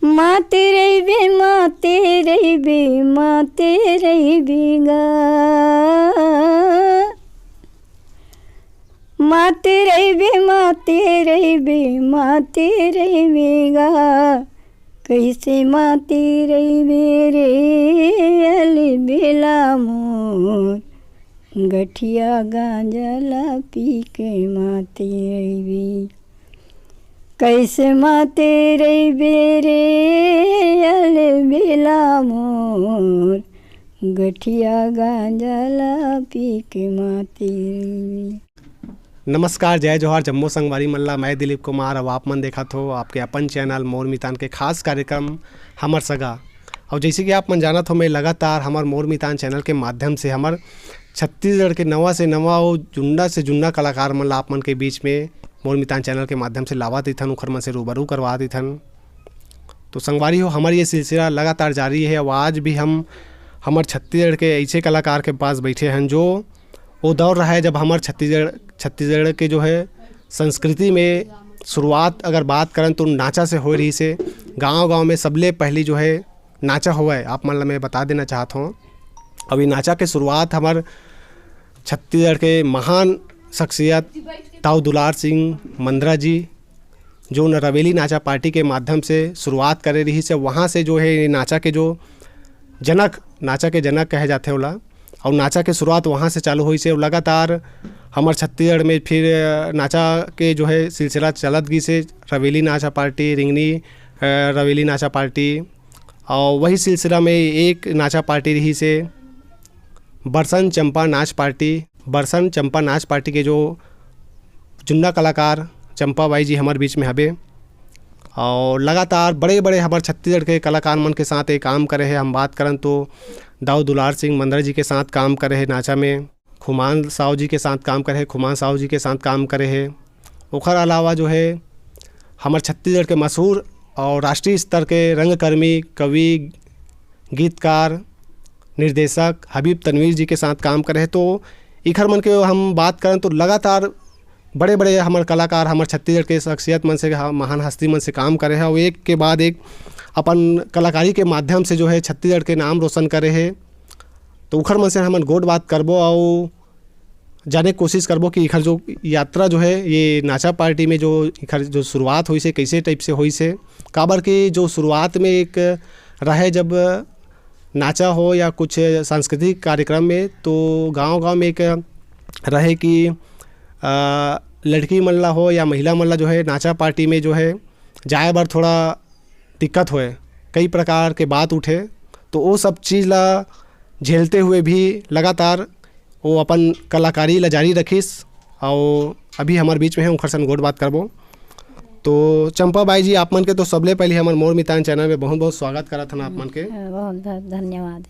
माते रहिबे माते रहिबे माते रहिबे गा, माते रहिबे माते रहिबे माते रहिबे गा, कैसे माते रहिबे रे अलबेला मोर, गठिया गांजला पी के माते रहिबे, कैसे माते रहिबे रे अलबेला मोर, गठिया गांजला पी के माते रहिबे। नमस्कार, जय जोहार, जम्मू संगवारी मल्ला। मैं दिलीप कुमार। अब आप मन देखा हो आपके अपन चैनल मोर मितान के खास कार्यक्रम हमर सगा। और जैसे कि आप मन जाना हो, मैं लगातार हमार मोर मितान चैनल के माध्यम से हमार छत्तीसगढ़ के नवा से नवा और जुन्ना से जुन्ना कलाकार मन आप मन के बीच में मोर मितान चैनल के माध्यम से लावा थन, उखर मन से रूबरू करवा थन। तो संगवारी हो, हमारी ये सिलसिला लगातार जारी है। और आज भी हम हमार छत्तीसगढ़ के ऐसे कलाकार के पास बैठे हैं जो वो दौर रहा है जब हमारे छत्तीसगढ़ के जो है संस्कृति में शुरुआत अगर बात करें तो नाचा से हो रही से। गांव में सबले पहली जो है नाचा हुआ है, आप मतलब मैं बता देना चाहता हूँ। अभी नाचा के शुरुआत हमारे छत्तीसगढ़ के महान शख्सियत ताऊ दुलार सिंह मंद्रा जी, जो रवेली नाचा पार्टी के माध्यम से शुरुआत करे रही से। वहाँ से जो है नाचा के जो नाचा के जनक कहे जाते होला, और नाचा के शुरुआत वहाँ से चालू हुई से। लगातार हमारे छत्तीसगढ़ में फिर नाचा के जो है सिलसिला चलत गई से। रवेली नाचा पार्टी, रिंगनी रवेली नाचा पार्टी, और वही सिलसिला में एक नाचा पार्टी रही से बरसन चंपा नाच पार्टी। बरसन चंपा नाच पार्टी के जो जुन्ना कलाकार चंपा बाई जी हमारे बीच में हबे, और लगातार बड़े बड़े हमारे छत्तीसगढ़ के कलाकार मन के साथ एक काम करे हैं। हम बात करें तो दाऊ दुलार सिंह मंद्रा जी के साथ काम करे हैं नाचा में, खुमान साहू जी के साथ काम करे हैं, खुमान साहू जी के साथ काम करे हैं। ओखर अलावा जो है हमारे छत्तीसगढ़ के मशहूर और राष्ट्रीय स्तर के रंगकर्मी, कवि, गीतकार, निर्देशक हबीब तनवीर जी के साथ काम करे हैं। तो इखर मन के हम बात करें तो लगातार बड़े बड़े हमारे कलाकार हमारे छत्तीसगढ़ के शख्सियत मन से, महान हस्ती मन से काम करे हैं, और एक के बाद एक अपन कलाकारी के माध्यम से जो है छत्तीसगढ़ के नाम रोशन करे हैं। तो उखर मन से हमन गोड बात करबो और जाने की कोशिश करबो कि इखर जो यात्रा जो है ये नाचा पार्टी में जो इखर जो शुरुआत हुई से कैसे टाइप से हुई से। काबर की जो शुरुआत में एक रहे जब नाचा हो या कुछ सांस्कृतिक कार्यक्रम में, तो गांव में एक रहे कि लड़की मल्ला हो या महिला मल्ला जो है नाचा पार्टी में जो है जाए बार थोड़ा दिक्कत होए, कई प्रकार के बात उठे। तो वो सब चीज़ ला झेलते हुए भी लगातार वो अपन कलाकारी ला जारी रखिस, और अभी हमारे बीच में है उनकर सन गोड बात करबो। तो चंपा बाई जी, आप मन के तो सबले पहले हमारे मोर मितान चैनल में बहुत बहुत स्वागत करत हन आप मन के। बहुत धन्यवाद।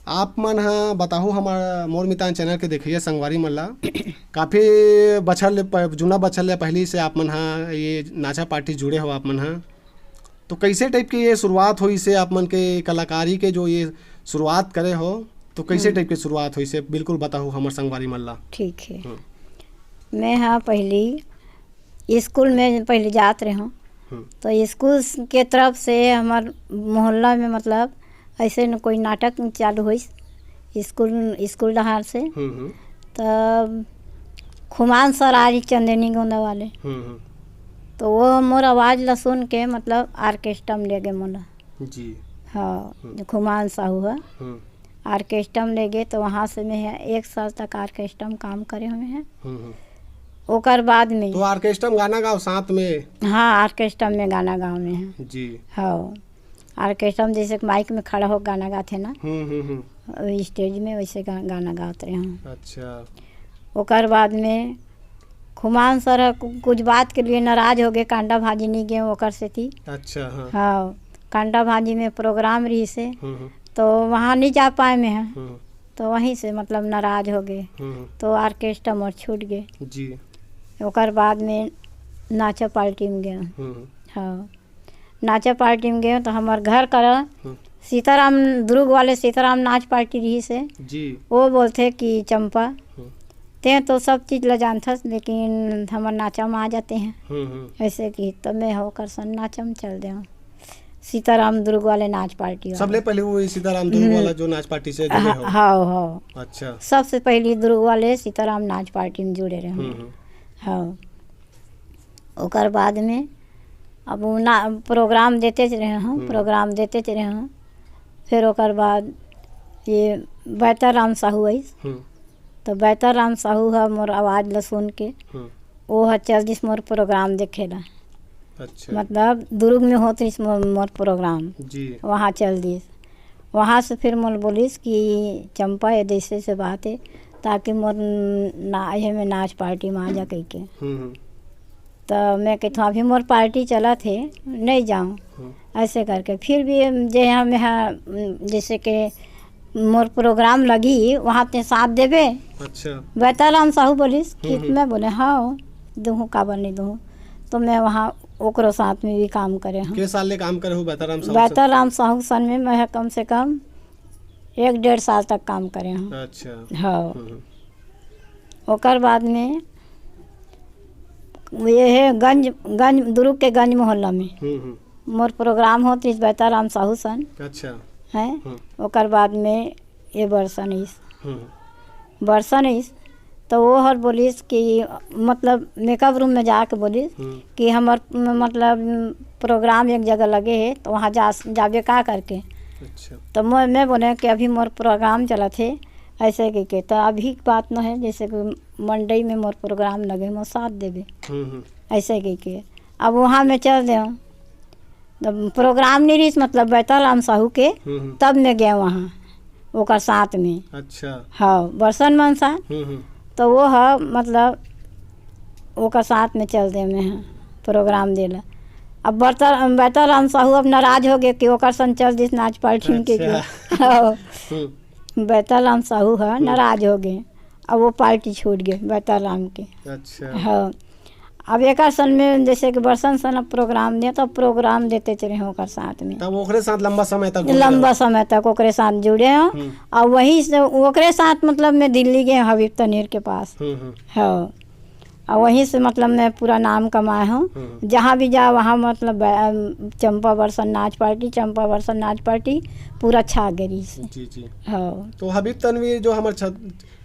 आप मन हाँ बताओ, हमारा मोर मितान चैनल के देखिए संगवारी मन ला काफ़ी जुना बछर ले पहले से आप मन हाँ ये नाचा पार्टी जुड़े हो आप मन हाँ। तो कैसे टाइप की ये शुरुआत हुई से आप मन के कलाकारी के जो ये शुरुआत करे हो, तो कैसे टाइप की शुरुआत हुई से बिल्कुल बताओ हमारे संगवारी मन ला। ठीक है। मैं हाँ पहली स्कूल में पहले जात रहे हूँ, तो स्कूल के तरफ से हमार मोहल्ला में मतलब ऐसे न कोई नाटक चालू हुई स्कूल डहार से। तब खुमान सर आज चंदनी गोंदा वाले, तो वो मोर आवाज़ ला सुन के मतलब आर्केस्ट्रा में ले गए मोला जी। हाँ, जो खुमान साहू है आर्केस्ट्रा में ले गए। तो वहाँ से मैं 1 साल तक आर्केस्ट्रा में काम करे हुए हैं। ओकर बाद में तो आर्केस्ट्रा में गाना गाओ साथ में? हाँ, आर्केस्ट्रा में गाना गाँव में है जी। हाँ, आर्केस्ट्रा में जैसे माइक में खड़ा हो गाना गाते ना, स्टेज में वैसे गाना गाते रहे हम। अच्छा। ओकर बाद में खुमान सर कुछ बात के लिए नाराज हो गए, कांडा भाजी नहीं गए ओकर से थी। अच्छा। हाँ, कांडा भाजी में प्रोग्राम रही से, तो वहाँ नहीं जा पाए मैं, तो वहीं से मतलब नाराज हो गए, तो आर्केस्ट्रा मोर छूट गए जी। ओकर बाद में नाचा पार्टी में गए। हाँ, नाचा पार्टी में गए तो हमारे घर का सीताराम दुर्ग वाले सीताराम नाच पार्टी रही से जी। वो बोलते कि चंपा ते तो सब चीज़ ला जानता, लेकिन हमारे नाचा में आ जाते हैं ऐसे कि, तो मैं होकर सन नाचा में चल दे सीताराम दुर्ग वाले नाच पार्टी वाले। सबले पहले वो सीताराम दुर्ग वाला जो नाच पार्टी से जुड़े हो? हाँ हाँ, अच्छा। सबसे पहले दुर्ग वाले सीताराम नाच पार्टी में जुड़े रहे। हाँ, ओकर बाद में अब वो ना प्रोग्राम देते रहे हम, प्रोग्राम देते रहे हम। फिर ओकर बाद ये बैताराम साहू आई, तो बैताराम साहू है मोर आवाज़ ला सुन के वो है चल जिस मोर प्रोग्राम देखेला। अच्छा। मतलब दुर्ग में होते इस मोर प्रोग्राम जी। वहाँ चल दिए। वहाँ से फिर मोर बोलिस कि चंपा ये देश से बात है ताकि मोर ये में नाच पार्टी में आ जा कह के। तो मैं कहता अभी मोर पार्टी चला थे नहीं जाऊँ ऐसे करके। फिर भी जे हम यहाँ जैसे कि मोर प्रोग्राम लगी वहाँ ते साथ देवे। अच्छा। बैताराम साहू बोलिस कि मैं बोले हाँ दूँ काबर नहीं दूँ। तो मैं वहाँ ओकरो साथ में भी काम करे हूँ। किस साल ले काम करे हो बैताराम साहू? बैताराम साहू सन में मैं कम से कम 1-1.5 साल तक काम करे हूँ। अच्छा। हाँ, ओकर बाद में ये है गंज दुर्ग के गंज मोहल्ला में मोर प्रोग्राम होती इस बैताराम साहू सन। अच्छा। है ओकर बाद में ये बरसन इस तो वो हर बोलिस कि मतलब मेकअप रूम में जाके बोलिस कि हमार मतलब प्रोग्राम एक जगह लगे है तो वहाँ जाबे का करके। अच्छा। तो मैं बोले कि अभी मोर प्रोग्राम चला थे ऐसे के तो अभी बात न है जैसे कि मंडई में मोर प्रोग्राम लगे मोर साथ देवे ऐसे के। अब वहाँ में चल दे तो प्रोग्राम नहीं रही मतलब बैताराम साहू के तब मैं गया वहाँ ओकर साथ में। अच्छा। हाँ, बरसन मनसा तो वो है मतलब ओकर साथ में चल दे में प्रोग्राम देला। अब बैताराम साहू अब नाराज हो गए कि ओकर सन चल दिस नाच पार्टी के। बैताराम साहू है नाराज हो गए। अब वो पार्टी छूट गए बैताराम के। अच्छा। हाँ, अब एक सन में जैसे कि बरसन सन प्रोग्राम दिए तो प्रोग्राम देते चले ओकर साथ में। तब ओकरे साथ लंबा समय तक ओकरे साथ जुड़े हो। और वहीं से ओकरे साथ मतलब मैं दिल्ली गए हबीब तनीर के पास। हाँ, और वहीं से मतलब मैं पूरा नाम कमाए हूँ। जहाँ भी जा वहाँ मतलब चंपा बरसन नाच पार्टी पूरा छा गई से। जी जी। हाँ, तो हबीब तनवीर जो हमारे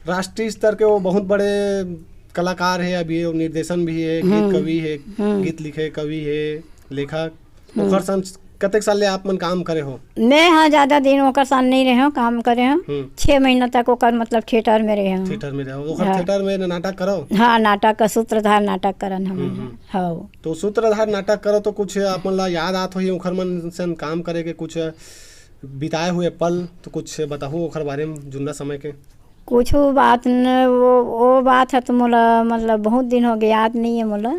राष्ट्रीय स्तर के वो बहुत बड़े कलाकार है, अभी वो निर्देशन भी है, गीत कवि है, गीत लिखे कवि है, लेखक। ओकर सन कतेक साल ले आप मन काम करे हो? मैं हाँ ज्यादा दिन ओकर सन नहीं रहे हो, काम करे हो 6 महीना तक ओकर मतलब थिएटर में रहे हो। थिएटर में रहे हो? ओकर थिएटर में नाटक करो? हाँ, नाटक का सूत्रधार नाटक करन हम। हाँ, तो सूत्रधार नाटक करो तो कुछ आप मन ला याद आत होही ओकर मन से काम करे के कुछ बिताए हुए पल तो कुछ बताहू ओकर बारे में जुन्ना समय के? कुछ बात न वो बात है तो मोला मतलब बहुत दिन हो गए याद नहीं है मोला।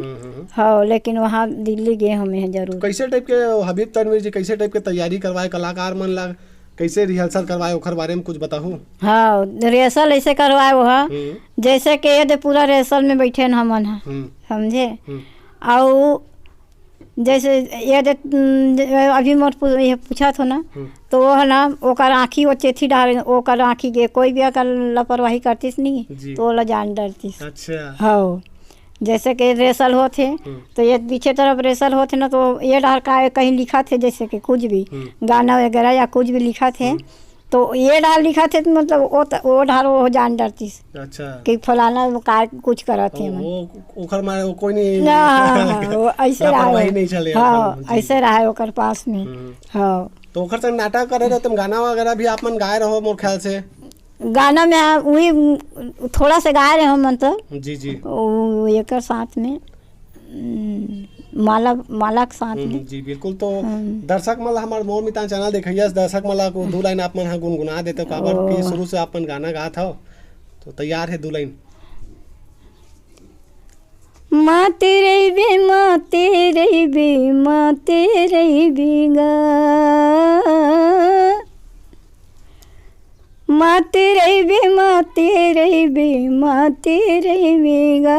हाँ, लेकिन वहाँ दिल्ली गए हमें जरूर। कैसे टाइप के हबीब तनवीर जी कैसे टाइप के तैयारी करवाए कलाकार मन ला, कैसे रिहर्सल करवाए ओकर बारे में कुछ बताहू? हाँ, रिहर्सल ऐसे करवाए वो है जैसे कि ये पूरा रिहर्सल में बैठे न हमन है समझे। और जैसे ये अभी मोर पूछा था ना तो वो है ना ओकर आँखी वो चेथी डाल ओकर आँखी के कोई भी अगर लापरवाही करतीस नहीं तो वो जान डरतीस। अच्छा। हाँ, जैसे कि रेसल होते तो ये पीछे तरफ रेसल होते ना तो ये डाल का कहीं लिखा थे जैसे कि कुछ भी गाना वगैरह या कुछ भी लिखा थे तो ये डाल लिखा थे तो मतलब वो डाल वो जान डरतीस। अच्छा। कि फलाना का कुछ करा थे ओकर मारे वो कोई नहीं वो ऐसे रहा। हाँ, ऐसे रहा है ओकर पास में। हाँ, तो ओकर संग नाटक करे रहे तुम गाना वगैरह भी आप मन गाए रहो मोर ख्याल से? गाना में वही थोड़ा सा गाए रहे हम मतलब। जी जी। एकर साथ में माला के साथ में। जी बिल्कुल। तो दर्शक मन हमार मोर मितान चैनल देखिए, दर्शक मन को 2 लाइन आप मन हा गुनगुना देते काबर कि शुरू से आप मन गाना गात हो तो तैयार है 2 लाइन। माते रही बिगा माते रही बिगा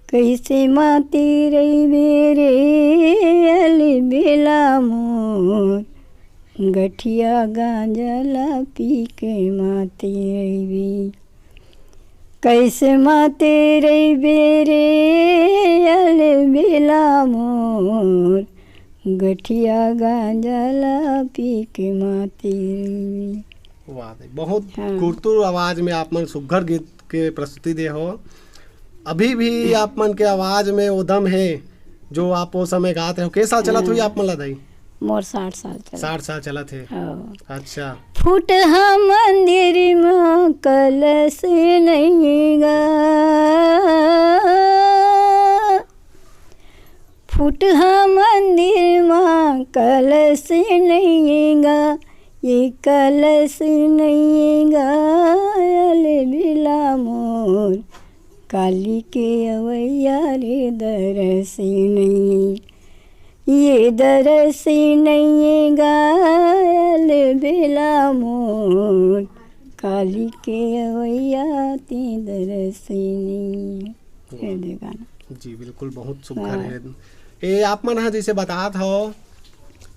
कैसे माती रही बेरे अली बेला मोर गठिया गांजला पी के माती रही कैसे माते रही बेरे अली बेला मोर गठिया गांजला पी के माती। वाह, बहुत हाँ। कुरतुर आवाज में आप मन सुघ्घर गीत के प्रस्तुति दे हो। अभी भी आप मन के आवाज में वो दम है जो आप वो समय गाते हो। के साल चलत हुई आप मन ला दाई? मोर 60 साल चला। 60 साल चला थे। हाँ। अच्छा। फुटहा मंदिर में कलश नहीं गा, फुटहा मंदिर में कलश नहीं गा, ये कलश नहीं गा, अले बिला मोर काली के अवैया रे दरसी नहीं, ये दरसी नहीं गायल बेला मोर काली के अवैया ती दरसी नहीं। ये दे गाना। जी बिल्कुल, बहुत सुघ्घर है। ये आप मन हा जैसे बतात हो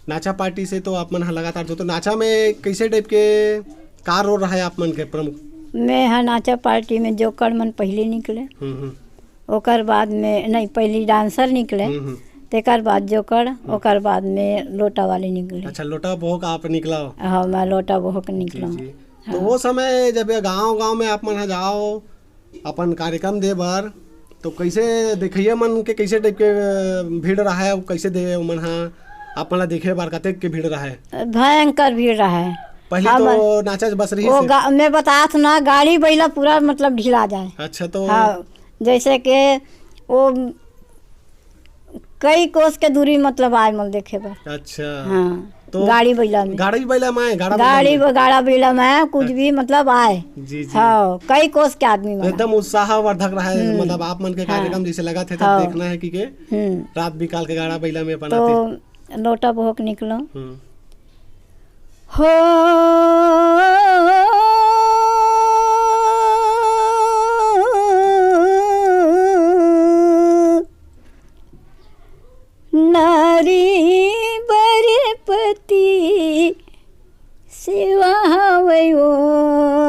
नाचा पार्टी से, तो आप मन हा लगातार जो तो नाचा में कैसे टाइप के कार रोल रहा है आप मन के प्रमुख? मैं हाँ नाचा पार्टी में जोकर मन पहले निकले, ओकर बाद में नहीं पहली डांसर निकले, तेकर बाद जोकर, ओकर बाद में लोटा वाले निकले। अच्छा, लोटा बहुक आप निकला हो? हाँ, मैं लोटा बहुक निकला। जी। तो वो समय जब गांव में आप मन हा जाओ अपन कार्यक्रम दे बर, तो कैसे देखिए मन के कैसे टाइप के भीड़ रहा है, कैसे दे मन हा आप मन ला देखे बार कतेक के भीड़ रहा है? भयंकर भीड़ रहा है। पहले हाँ, तो नाचा बस रही वो से? मैं बतात ना गाड़ी बैला पूरा मतलब ढिला जाए। अच्छा, तो हाँ, जैसे कि वो कई कोस के दूरी मतलब आए मल देखे पर। अच्छा। हाँ, तो गाड़ी बैला में, गाड़ी बैला में गाड़ा बैला में कुछ भी मतलब आए। जी जी। हाँ, कई कोस के आदमी तो एकदम उत्साहवर्धक रहा है। मतलब आप मन के कार्यक्रम जैसे लगा थे, तब देखना है कि के रात बिकाल के गाड़ा बैला में अपन आते। तो लोटा बहुक निकलो हो नारी बरपति सेवा हवयो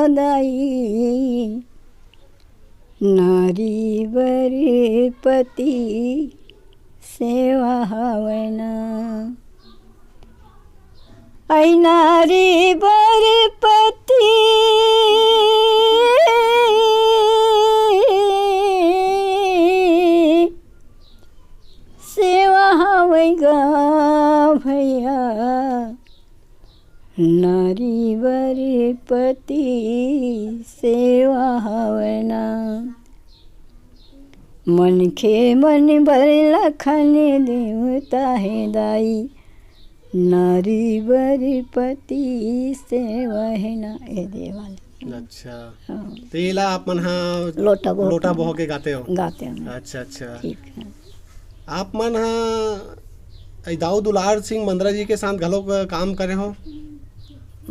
दाई, नारी बरपति सेवा हवना, ऐ नारी बरपति सेवा हवैगा भैया, नारी बरपति सेवा हवना, मन खे मन बर लखन देवता है दाई, नारी बरपति सेवा है ना। ए देवाल। अच्छा। हाँ। तो ये ला आप मन हा लोटा बहो के गाते हो? गाते हैं। अच्छा अच्छा। ठीक है। आप मन हा दाऊ दुलार सिंह मंदरा जी के साथ घलो काम करे हो?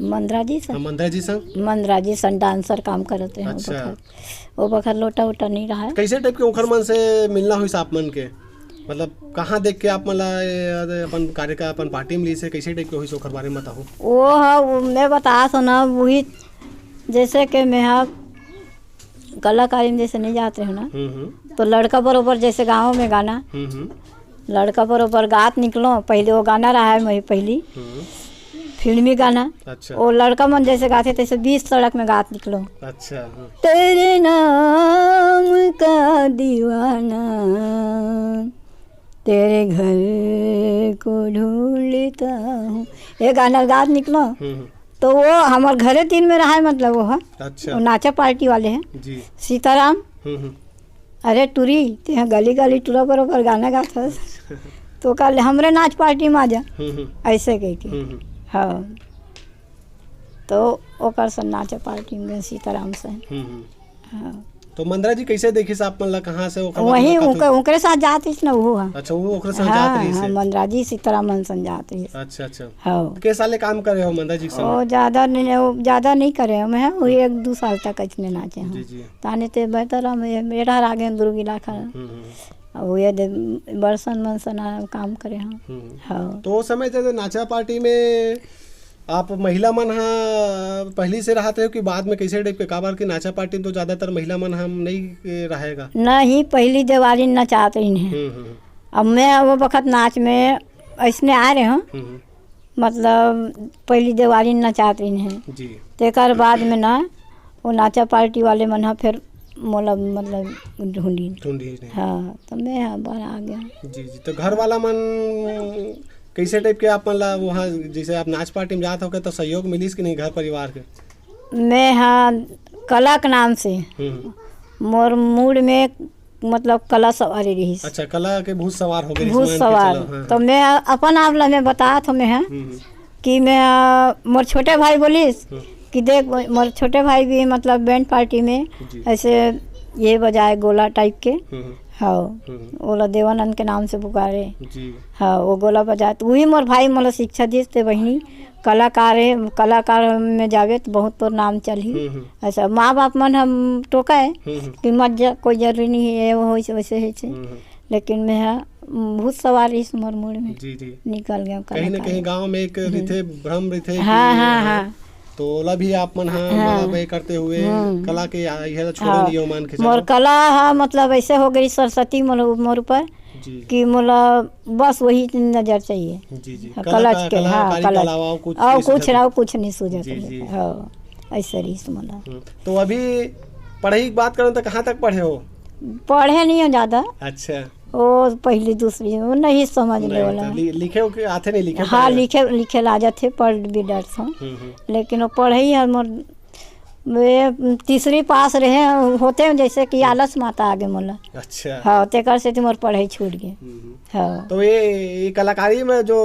मंदरा जी संग? मंदरा जी संग? मंदरा जी संग डांसर काम करते हैं। अच्छा। वो बखर लोटा वोटा नहीं रहा है। कैसे टाइप के ओखर मन से मिलना हुई आप मन के? मतलब कहाँ देख के आप मला अपन कार्य का अपन पार्टी में ली से कैसे टाइप के हुई ओखर बारे में बताओ? वो मैं बता सुना वही, जैसे कि मैं हाँ कलाकारी में जैसे नहीं जाते हो ना, तो लड़का बरोबर जैसे गाँव में गाना, लड़का बरोबर गात निकलो। पहले वो गाना रहा है मैं पहली फिल्मी गाना। अच्छा। वो लड़का मन जैसे गाते तैसे 20 सड़क में गात निकलो। अच्छा। तेरे नाम का दीवाना तेरे घर को ढूंढता हूँ, ये गाना गात निकलो। तो वो हमारे घरे 3 में रहा है, मतलब वो है। अच्छा। वो नाचा पार्टी वाले हैं जी। सीताराम। अरे टूरी ते गली गली टूरा बरोबर गाना गाता तो कल हमरे नाच पार्टी में आ जा, ऐसे कह के। हाँ, तो ओकर से नाचा पार्टी में सीताराम से। हाँ। तो मंदरा जी कैसे देखी आप मन ला कहाँ से? वही उनके साथ जाती ना वो। अच्छा, वो ओकरे साथ जात रही से? मंदरा जी सीताराम मन संग जाती है। अच्छा अच्छा। हाँ। के साले काम करे हो मंदरा जी के संग? वो ज्यादा नहीं करे हम हैं, वही 1-2 साल तक इसने नाचे हैं। जी जी। ताने ते बेहतर हम बेटा आगे दुर्गिला खा वो ये बर्सन मनसन काम करे हम। हाँ। तो उस समय जब नाचा पार्टी में आप महिला मन हा पहली से रहते हो कि बाद में कैसे टाइप के? काबर की नाचा पार्टी में तो ज्यादातर महिला मन हम नहीं रहेगा? नहीं, पहली दिवाली नचाते ही नहीं। अब मैं वो वक्त नाच में ऐसने आ रहे हो मतलब पहली दिवाली नचात रही हैं जी तेकर बाद में ना वो नाचा पार्टी वाले मन हा फिर मोला मतलब ढूंढी नहीं। हाँ तो मैं यहाँ बाहर आ गया। जी जी तो घर वाला मन कैसे टाइप के आप मतलब वहाँ जैसे आप नाच पार्टी में जाते हो तो सहयोग मिलीस कि नहीं घर परिवार के? मैं हाँ कला के नाम से मोर मूड में मतलब कला सवारी रही। अच्छा कला के भूत सवार हो गए भूत सवार। तो मैं अपन आप मैं बताया था मैं कि मैं मोर छोटे भाई बोलिस कि देख मोर छोटे भाई भी मतलब बैंड पार्टी में ऐसे ये बजाए गोला टाइप के। हाँ ओला देवानंद के नाम से पुकारे। हाँ वो गोला बजाए तो वही मोर भाई मोला शिक्षा दी थे बहनी कलाकार है कलाकार में जावे तो बहुत तो नाम चली। ऐसा माँ बाप मन हम टोका है कि मत जा कोई जरूरी नहीं है वो वैसे है लेकिन मैं भूत सवार इस मोर मूड में निकल गया। कहीं ना कहीं गांव में एक रिथे भ्रम रिथे। हाँ तो ओला भी आप मन मतलब करते हुए कला के यह छोड़े नहीं हो मान के मोर कला हाँ मतलब ऐसे हो गई सरस्वती मोर ऊपर कि मोला बस वही नजर चाहिए। कलच के हाँ कलच और कुछ नहीं सूझत। हाँ ऐसे रही मोला। तो अभी पढ़ाई की बात करें तो कहाँ तक पढ़े हो? पढ़े नहीं हो ज़्यादा। अच्छा वो पहली दूसरी वो नहीं समझ ले वाला। लिखे हो कि आते नहीं लिखे? हाँ लिखे ला जाते पढ़ भी डर था लेकिन वो पढ़े ही मोर वे तीसरी पास रहे होते जैसे कि आलस माता आगे मोला। अच्छा हाँ तेकर से मोर पढ़ाई छूट गई। हाँ तो ये कलाकारी में जो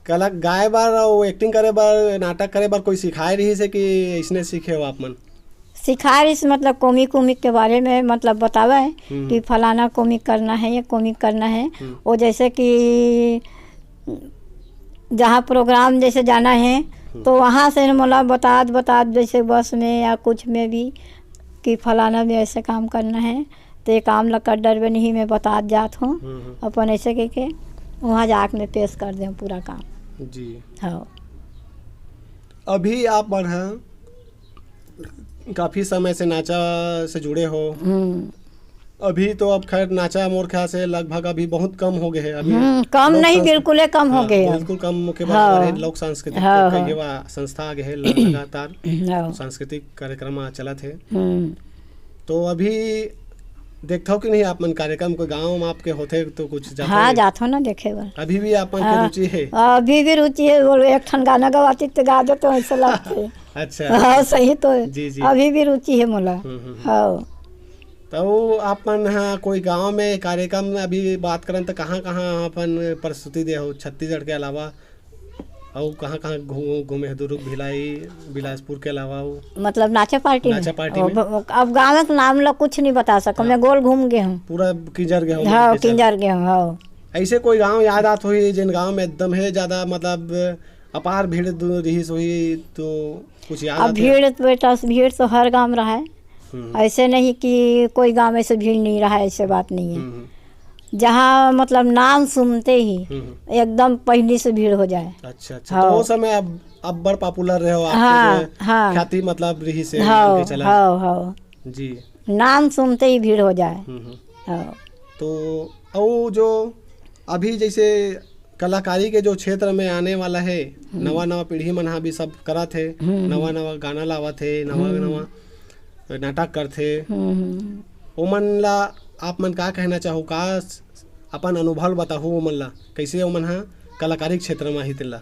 कला गाए बार और एक्टिंग करे बार नाटक करे बार कोई सिखाए रही से कि इसने सीखे हो आप मन? सिखाए मतलब कॉमिक के बारे में मतलब बतावा है कि फलाना कॉमिक करना है या कॉमिक करना है। वो जैसे कि जहाँ प्रोग्राम जैसे जाना है तो वहाँ से मोला बता जैसे बस में या कुछ में भी कि फलाना भी ऐसे काम करना है तो ये काम लग डर में नहीं मैं बता जात हूँ अपन ऐसे करके वहाँ जाके मैं पेश कर दें पूरा काम। जी हाँ अभी आप बढ़ काफ़ी समय से नाचा से जुड़े हो। अभी तो अब खैर नाचा मोर ख्याल से लगभग अभी बहुत कम हो गए हैं। अभी कम नहीं बिल्कुल कम हो गए बिल्कुल कम के बाद लोक सांस्कृतिक संस्था आगे है लगातार सांस्कृतिक कार्यक्रम चला थे। तो अभी देखता हो कि नहीं आप मन कार्यक्रम को गांव में आपके होते तो कुछ जाते? हाँ जाता ना देखे बार। अभी भी आप मन की रुचि है? अभी भी रुचि है। वो एक ठन गाना गवाती तो गा दो तो ऐसा लगते। अच्छा हाँ सही तो जी जी अभी भी रुचि है मोला। हाँ तो आप मन हाँ कोई गांव में कार्यक्रम में अभी बात करें तो कहाँ कहाँ अपन प्रस्तुति दे हो छत्तीसगढ़ के अलावा और कहाँ कहाँ घूमे दुर्ग भिलाई बिलासपुर के अलावा मतलब नाचा पार्टी में? अब गाँव का नाम लोग कुछ नहीं बता सका। मैं गोल घूम गया हूँ पूरा किंजर गया हूँ। हाँ किंजर गया हूँ। हाँ ऐसे कोई गांव याद आत हुई जिन गांव में एकदम है ज़्यादा मतलब अपार भीड़ रही हुई तो कुछ याद? अब भीड़ तो बेटा भीड़ तो हर गांव रहा है। ऐसे नहीं कि कोई गांव में से भीड़ नहीं रहा है ऐसे बात नहीं है। जहाँ मतलब नाम सुनते ही एकदम पहली से भीड़ हो जाए। अच्छा अच्छा तो वो समय अब बड़ पॉपुलर रहे हो आपके ख्याति मतलब रही से चला। हाँ जी नाम सुनते ही भीड़ हो जाए। तो वो जो अभी जैसे कलाकारी के जो क्षेत्र में आने वाला है नवा पीढ़ी मन भी सब करा थे नवा गाना लावा थे नवा नाटक करथे ओमन ला आप मन का कहना चाहो का अपन अनुभव बताहू ओमन ला कैसे ओमन हा कलाकारी क्षेत्र में ही तिला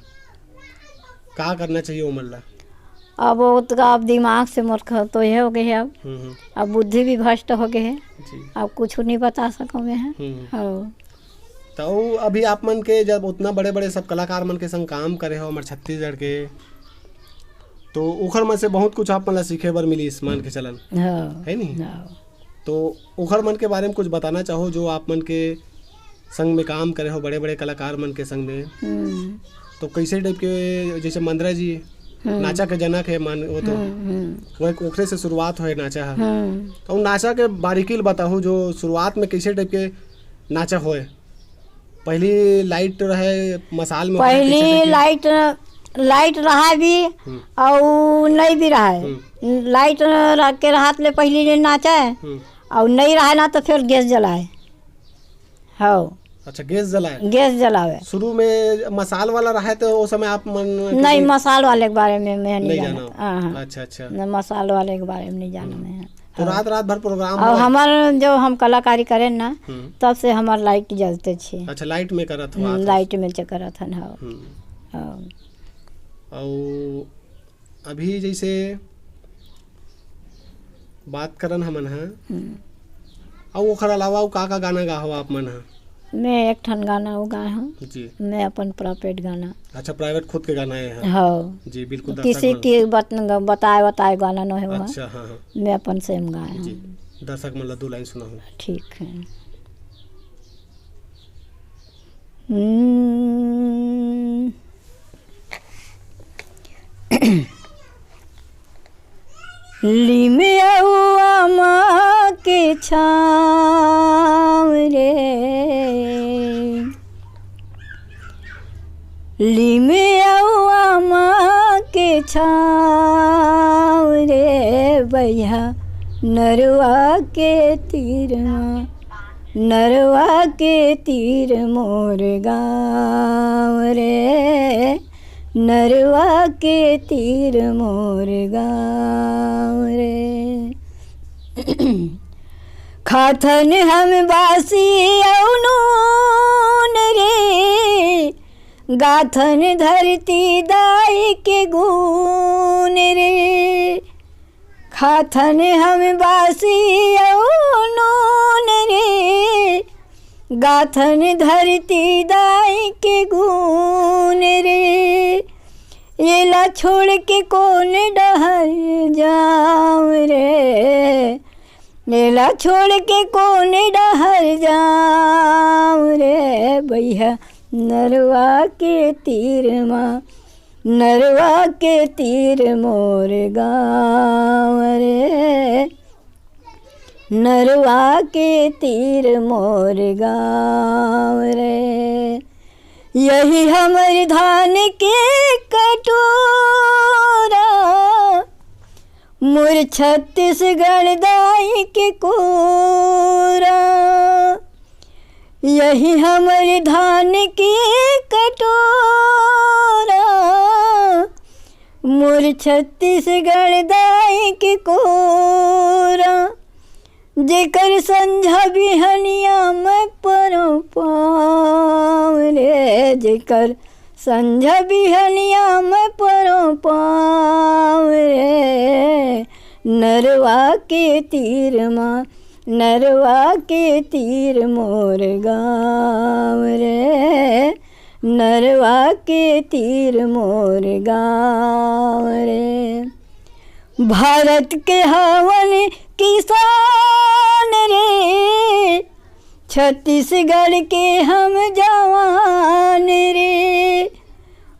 का करना चाहिए ओमन ला? अब दिमाग से मूर्ख तो ये हो गए है। अब बुद्धि भी भ्रष्ट हो गए है। अब कुछ नहीं बता सको मैं। तो अभी आप मन के जब उतना बड़े बड़े सब कलाकार मन के संग काम करे हो हमारे छत्तीसगढ़ के तो उखर मन से बहुत कुछ आप मन ला सीखे बर मिली इस मान के चलन है नहीं? तो उखर मन के बारे में कुछ बताना चाहो जो आप मन के संग में काम करे हो बड़े बड़े कलाकार मन के संग में तो कैसे टाइप के जैसे मंदरा जी नाचा के जनक है मान वो तो वो ओखरे से शुरुआत हो नाचा है तो नाचा के बारीकी बताओ जो शुरुआत में कैसे टाइप के नाचा होए? पहली लाइट रहे मसाल में पहली लाइट रहा भी और नहीं भी रहा है। लाइट रख के रात ले पहली ले नाचा है और नहीं रहा ना तो फिर गैस जलाए। हाँ अच्छा, गैस जलाए? गैस जलावे। शुरू में मसाल वाला रहा है तो उस समय आप नहीं, मसाल वाले के बारे में मैं नहीं नहीं जाना। हाँ, अच्छा अच्छा। न मसाल वाले के बारे में नहीं जाना मैं। तो रात रात भर प्रोग्राम और हुआ? हमार जो हम कलाकारी करें ना, तब से हमार लाइट जलते छे। अच्छा, लाइट में करत हुआ? लाइट में करत हन। और अभी जैसे बात करन हमन है, और ओखर अलावा का गाना गा हो आप मन है? मैं एक ठन गाना वो गाए हूँ जी। मैं अपन प्राइवेट गाना। अच्छा, प्राइवेट खुद के गाना है? हाँ जी बिल्कुल। किसी की बताए गाना नहीं हुआ। अच्छा, हाँ हाँ, मैं अपन सेम गाए हूँ। जी। दर्शक मतलब 2 लाइन सुना हूँ। ठीक है। लिमिया माँ के छाँव रे, लिमिया माँ के छाँव रे, भैया नरवा के तीर माँ, नरवा के तीर मोर गाँव रे, नरवा के तीर मोर गाँव रे। खाथन हम बासी अउनून रे, गाथन धरती दाई के गुण रे, खाथन हम बासी अउनून रे, गाथन धरती दाई के गुण रे, येला छोड़ के कौन डहर जाऊं रे, येला छोड़ के कौन डहर जाऊं रे, भैया नरवा के तीर माँ, नरवा के तीर मोर गाँव रे, नरवा के तीर मोर गाँव रे। यही हमर धान के कटोरा, मोर छत्तीसगढ़ दाई के कोरा, यही हमर धान के कटोरा, मोर छत्तीसगढ़ दाई के कोरा, जेकर संझा बिहनिया मैं परो पाँव रे, जेकर संझा बिहनिया मैं परो पाँव रे, नरवा के तीर माँ, नरवा के तीर मोर गाँव रे, नरवा के तीर मोर गाँव रे। भारत के हवन किसान रे, छत्तीसगढ़ के हम जवान रे,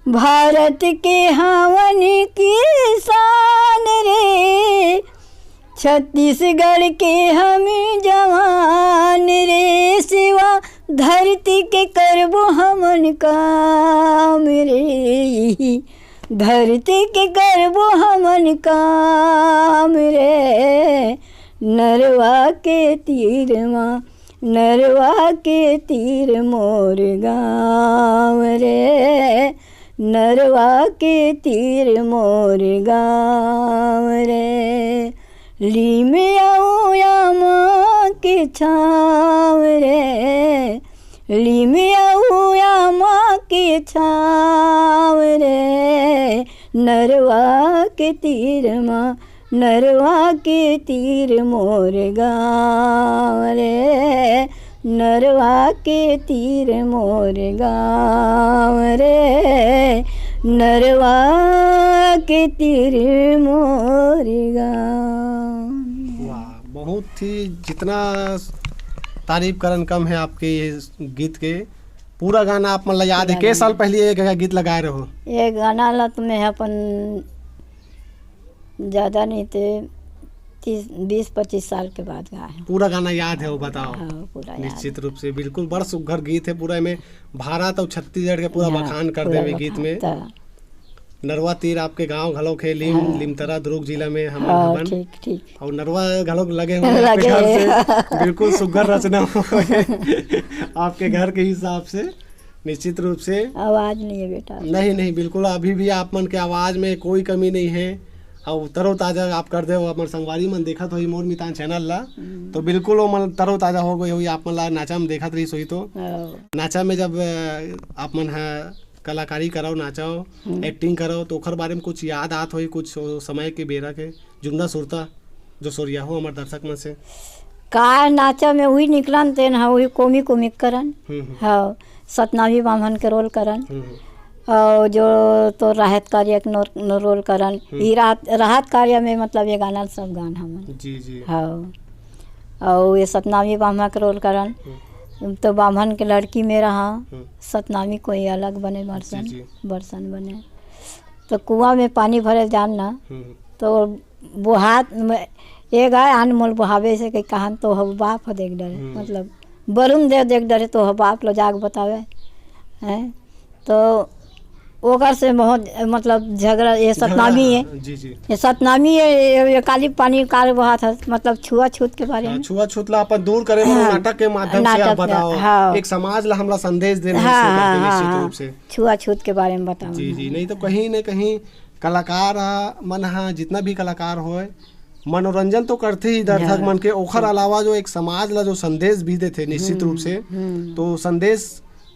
भारत के हवन किसान रे, छत्तीसगढ़ के हम जवान रे, सिवा धरती के करबो हमन काम रे, धरती के करबो हमन काम रे, नरवा के तीर माँ, नरवा के तीर मोर गाँव रे, नरवा के तीर मोर गाँव रे। लिमिया माँ के छाँव रे, लिमिया माँ के छाँव रे, नरवा के तीर माँ, नरवा के तीर मोर गाँव रे, नरवा के तीर मोर गाँव रे, नरवा के तीर मोर गाँव। वाह, बहुत ही, जितना तारीफ करन कम है आपके ये गीत के। पूरा गाना आप मतलब याद है? के साल पहले ये गीत लगाए रहो? ये गाना ला तो मैं अपन ज़्यादा नहीं थे 20-25 साल के बाद गाए। पूरा गाना याद है वो बताओ? हाँ, पूरा निश्चित रूप से, बिल्कुल बड़ा सुघर गीत है। पूरा में भारत और छत्तीसगढ़ के पूरा बखान कर देवे गीत में। नरवा तीर आपके गांव घलो के लिमतरा दुर्ग जिला में हम हाँ हवन ठीक ठीक और नरवा घलो लगे हुए हैं आपके घर से बिल्कुल सुघर रचना आपके घर के हिसाब से निश्चित रूप से। आवाज नहीं है बेटा। नहीं नहीं बिल्कुल अभी भी आप मन के आवाज में कोई कमी नहीं है और तरोताजा आप कर दे हमारे संगवारी मन देखत होई मोर मितान चैनल ला तो बिल्कुल वो मन तरोताजा हो गई हुई आप मन ला नाचा में देखत रही सोई तो नाचा में जब आप मन है कलाकारी कराओ नाचाओ एक्टिंग कराओ तो ओखर बारे में कुछ याद आत होई कुछ समय के बेरा के जुमना सुरता जो सोरिया हो हमारे दर्शक मन से का नाचा में वही निकलन तेन हाँ वही कोमी कोमिक करन हाँ सतनामी बामन के रोल करन और जो तो राहत कार्य के रोल करन ही राहत कार्य में मतलब ये गाना सब गान हमन जी जी हाँ और ये सतनामी बामन के रोल करन तो बामन के लड़की में रहा सतनामी कोई अलग बने बरसन बने तो कुआं में पानी भरे जानना तो वो हाथ में एक आए अनमोल बहावे से कहीं कहान तो हो बाप हो देख डरे मतलब वरुण देव देख डरे तो हो बाप लो जाग बतावे हैं तो ओकर से बहुत मतलब झगड़ा ये सतनामी है जी जी ये सतनामी है ये काली पानी कार बहा था मतलब छुआछूत के बारे में छुआछूत ला अपन दूर करे नाटक के माध्यम से आप बताओ हाँ। एक समाज ला हमला संदेश देने निश्चित रूप से छुआछूत के बारे में बताओ जी जी नहीं तो कहीं न कहीं कलाकार मन हाँ जितना भी कलाकार होए मनोरंजन तो करते ही दर्शक मन के ओखर अलावा जो एक समाज ला जो संदेश भी देते निश्चित रूप से तो संदेश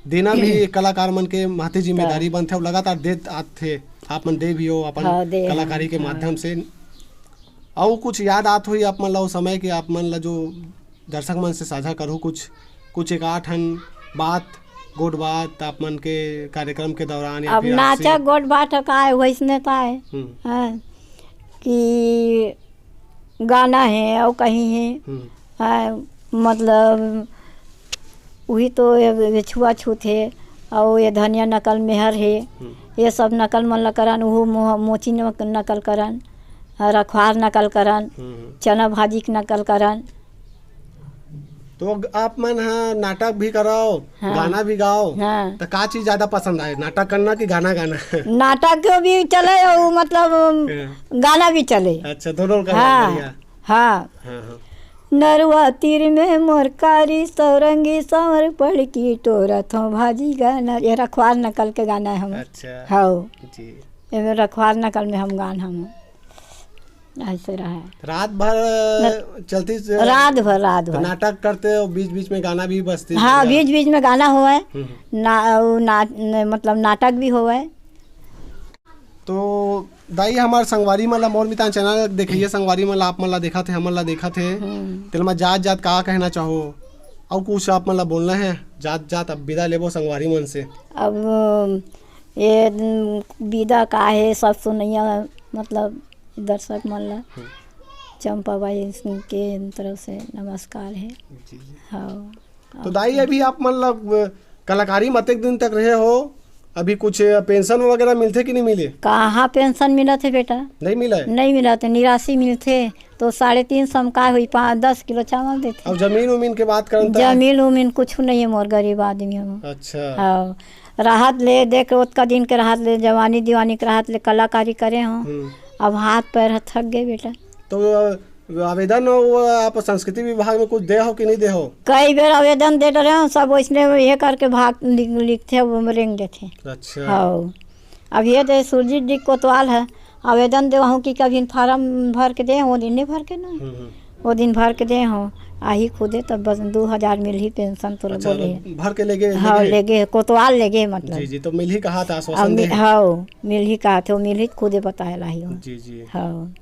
देना भी एक कलाकार मन के महती जिम्मेदारी बनते लगातार दे आते आप मन दे भी हो अपन कलाकारी के माध्यम से और कुछ याद आत हुई आप मन ला समय के आप मन ला जो दर्शक मन से साझा करूँ कुछ एक आठन बात गोट बात आप मन के कार्यक्रम के दौरान अब नाचा गोट बात का है वैसने का है कि गाना है और कहीं है मतलब वही तो ये छुआछूत है और ये धनिया नकल मेहर है ये सब नकल मन करन वो मोची नकल करन रखवार नकल करन चना भाजी के नकल करन तो आप मन हाँ नाटक भी कराओ गाना भी गाओ तो का चीज ज्यादा पसंद आए नाटक करना कि गाना गाना नाटक भी चले और मतलब गाना भी चले अच्छा दोनों का हाँ नरवा तीर में मोरकारी सौरंगी संवर पढ़ की टोरा थो भाजी गाना ये रखवार नकल के गाना है हम अच्छा हाँ जी ये रखवार नकल में हम गान हम ऐसे रहा है रात भर चलती रात भर नाटक करते हो बीच बीच में गाना भी बजती हाँ बीच बीच में गाना हुआ है मतलब नाटक भी हुआ है। तो दाई हमारे संगवारी मन ला मोर मितान चैनल देखिए संगवारी मन ला आप मन ला देखा थे हमन ला देखा थे तेल में जात जात का कहना चाहो और कुछ आप मन ला बोलना है जात जात अब विदा लेबो संगवारी मन से अब ये विदा का है सब सुनैया मतलब दर्शक मन ला चंपा बाई के तरफ से नमस्कार है हाँ। तो दाई अभी आप मन ला कलाकारी में अतेक दिन तक रहे हो अभी कुछ पेंशन वगैरह मिलते कि नहीं मिले कहाँ पेंशन मिला थे बेटा नहीं मिला है नहीं मिला थे 89 मिलते तो 350 का हुई 10 किलो चावल देते। अब जमीन उमीन के बात करें जमीन उमीन कुछ नहीं है मोर गरीब आदमी हम अच्छा हाँ राहत ले देख ओतका दिन के राहत ले जवानी दीवानी के राहत ले कलाकारी करे हो अब हाथ पैर थक गए बेटा। तो आवेदन आप संस्कृति विभाग में कुछ दे हो कि नहीं दे हो कई बार आवेदन दे रहे हो सब वैसने ये करके भाग लिखते रेंग देते। अच्छा हाँ अब ये दे सुरजीत जी कोतवाल है आवेदन दे हूँ कि कभी फार्म भर के दे वो दिन नहीं भर के ना वो दिन भर के दे हूँ आई खुदे तब बस 2000 मिल ही पेंशन तो अच्छा, बोले भर के लेगे हाँ लेगे कोतवाल लेगे मतलब जी जी तो मिल ही कहा था आश्वासन दे हाँ मिल ही कहा थे मिल ही खुदे बताया लाई हो जी जी हाँ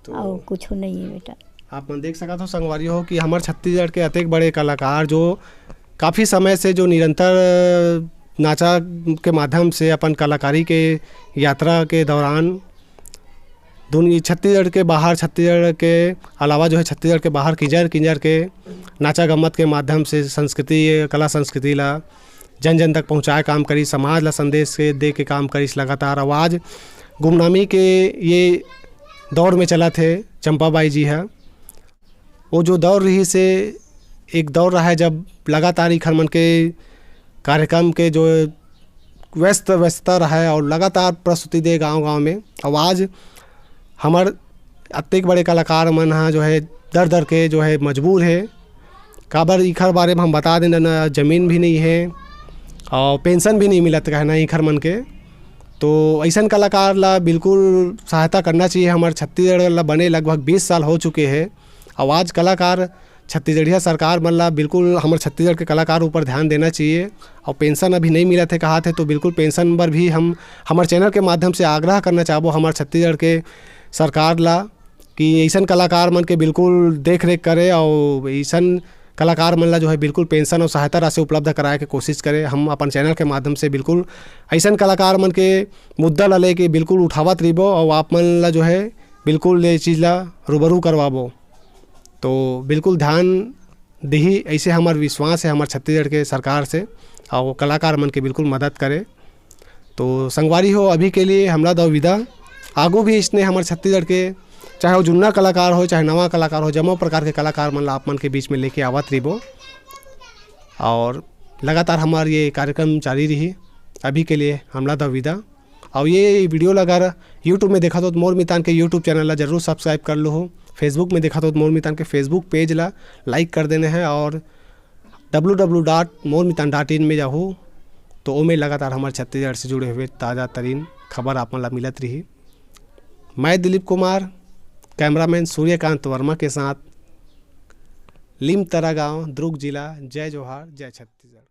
तो और कुछ नहीं है बेटा। आप मन देख सका तो संगवारी हो कि हमारे छत्तीसगढ़ के अतेक बड़े कलाकार जो काफ़ी समय से जो निरंतर नाचा के माध्यम से अपन कलाकारी के यात्रा के दौरान दुनिया छत्तीसगढ़ के बाहर छत्तीसगढ़ के अलावा जो है छत्तीसगढ़ के बाहर किंजर के नाचा गम्मत के माध्यम से संस्कृति कला संस्कृति ला जन जन तक पहुँचाए काम करी समाज ला संदेश के दे के काम करी लगातार आवाज़ गुमनामी के ये दौर में चला थे चंपाबाई जी है वो जो दौर रही से एक दौर रहा है जब लगातार ही खरमन के कार्यक्रम के जो व्यस्तता रहे और लगातार प्रस्तुति दे गांव-गांव में। और आज हमार अतेक बड़े कलाकार मन ह जो है दर के जो है मजबूर है। काबर इखर बारे में हम बता देना, ना ज़मीन भी नहीं है और पेंशन भी नहीं मिलत कहना इखर मन के। तो ऐसा कलाकार ला बिल्कुल सहायता करना चाहिए। हमारे छत्तीसगढ़ ला बने लगभग 20 साल हो चुके हैं और आज कलाकार छत्तीसगढ़िया सरकार मन ला बिल्कुल हमारे छत्तीसगढ़ के कलाकार ऊपर ध्यान देना चाहिए। और पेंशन अभी नहीं मिला थे कहा थे, तो बिल्कुल पेंशन पर भी हम हमारे चैनल के माध्यम से आग्रह करना चाहबो हमारे छत्तीसगढ़ के सरकार ला कि ऐसा कलाकार मन के बिल्कुल देख रेख करे और ऐसा कलाकार मन ला जो है बिल्कुल पेंशन और सहायता राशि उपलब्ध कराए के कोशिश करें। हम अपन चैनल के माध्यम से बिल्कुल ऐसा कलाकार मन के मुद्दा ला लेके बिल्कुल उठावत रहिबो और आप मन ला जो है बिल्कुल ये चीज़ ला रूबरू करवाबो। तो बिल्कुल ध्यान दही, ऐसे हमार विश्वास है हमारे छत्तीसगढ़ के सरकार से और कलाकार मन के बिल्कुल मदद करे। तो संगवारी हो अभी के लिए हमला दो विदा। आगू भी इसने हमारे छत्तीसगढ़ के चाहे वो जुन्ना कलाकार हो चाहे नवा कलाकार हो, जमो प्रकार के कलाकार मन आप मन के बीच में लेके आवत रहिबो और लगातार हमार ये कार्यक्रम जारी रही। अभी के लिए हमला दो विदा। और ये वीडियो अगर यूट्यूब में देखा तो मोर मितान के यूट्यूब चैनल ला जरूर सब्सक्राइब कर लो हो। फेसबुक में देखा तो मोर मितान के फेसबुक पेज ला लाइक कर देने हैं और www.mormitan.in में जाओ तो वो में लगातार हमारे छत्तीसगढ़ से जुड़े हुए ताज़ा तरीन खबर आप मन ला मिलत रही। मैं दिलीप कुमार, कैमरामैन सूर्यकांत वर्मा के साथ, लिमतरा गांव, दुर्ग जिला। जय जोहार, जय छत्तीसगढ़।